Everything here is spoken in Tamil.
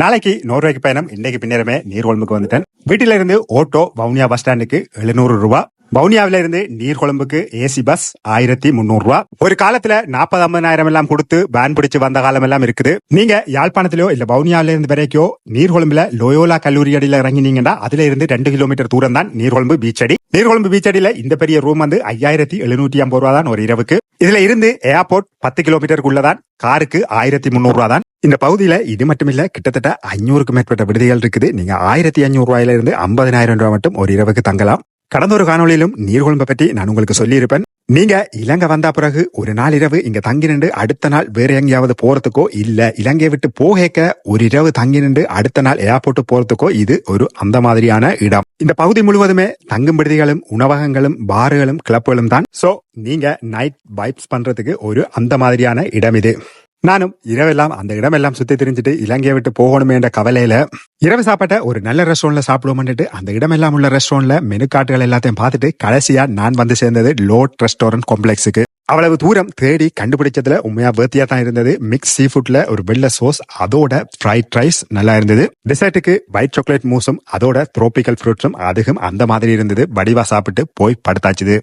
நாளைக்கு நோர்வேக்கு பயணம் இன்னைக்கு பின்னரமே நீர்கொழும்புக்கு வந்துட்டேன். வீட்டில இருந்து ஓட்டோ வவுனியா பஸ் ஸ்டாண்டுக்கு 700 ரூபாய். வவுனியாவில இருந்து நீர்கொழும்புக்கு ஏசி பஸ் 1300 ரூபாய். ஒரு காலத்துல 40-50 எல்லாம் கொடுத்து வேன் பிடிச்சு வந்த காலம் எல்லாம் இருக்குது. நீங்க யாழ்ப்பாணத்திலோ இல்ல வவுனியாவில இருந்து வரைக்கோ நீர்கொழும்புல லோயோலா கல்லூரி அடியில இறங்கினீங்கன்னா அதுல இருந்து 2 கிலோமீட்டர் தூரம் தான் நீர்கொழும்பு பீச் அடி. நீர்கொழும்பு பீச் அடியில இந்த பெரிய ரூம் வந்து 5750 ரூபா தான் ஒரு இரவுக்கு. இதுல இருந்து ஏர்போர்ட் 10 கிலோமீட்டருக்குள்ளதான். காருக்கு 1300 ரூபா தான். இந்த பகுதியில இது மட்டும் இல்ல, கிட்டத்தட்ட 500க்கும் மேற்பட்ட விடுதிகள் இருக்குது. நீங்க 1500 ரூபாயில இருந்து 50,000 ரூபாய் மட்டும் ஒரு இரவுக்கு தங்கலாம். கடந்த ஒரு காணொலியிலும் நீர்கொழும்பை பற்றி நான் உங்களுக்கு சொல்லி இருப்பேன். நீங்க இலங்கை வந்தா பிறகு ஒரு நாள் இரவு இங்க தங்கி நின்று அடுத்த நாள் வேற எங்கேயாவது போறதுக்கோ இல்ல இலங்கையை விட்டு போக ஒரு இரவு தங்கி நின்று அடுத்த நாள் ஏர்போர்ட் போறதுக்கோ இது ஒரு அந்த மாதிரியான இடம். இந்த பகுதி முழுவதுமே தங்கும் விடுதிகளும் உணவகங்களும் பார்களும் கிளப்புகளும் தான். சோ நீங்க நைட் வைப்ஸ் பண்றதுக்கு ஒரு அந்த மாதிரியான இடம் இது. நானும் இரவெல்லாம் அந்த இடமெல்லாம் சுத்தி திரிஞ்சுட்டு இலங்கையை விட்டு போகணுமே என்ற கவலையில இரவு சாப்பாட்ட ஒரு நல்ல ரெஸ்டாரண்ட்ல சாப்பிடுவோம்னுட்டு அந்த இடமெல்லாம் உள்ள ரெஸ்டாரண்ட்ல மெனு கார்டுகள் எல்லாத்தையும் பார்த்துட்டு கடைசியா நான் வந்து சேர்ந்தது லோட் ரெஸ்டாரண்ட் காம்ப்ளெக்ஸுக்கு. அவ்வளவு தூரம் தேடி கண்டுபிடிச்சதுல உண்மையா வேர்த்தியா தான் இருந்தது. மிக்ஸ் சீ ஃபுட்ல ஒரு வெள்ளை சோஸ், அதோட ஃப்ரைட் ரைஸ் நல்லா இருந்தது. டெசர்ட்டுக்கு ஒயிட் சாக்லேட் மூஸும் அதோட ட்ரோபிக்கல் ஃப்ரூட்ஸும் அதுவும் அந்த மாதிரி இருந்தது. வடிவா சாப்பிட்டு போய் படுத்தாச்சுது.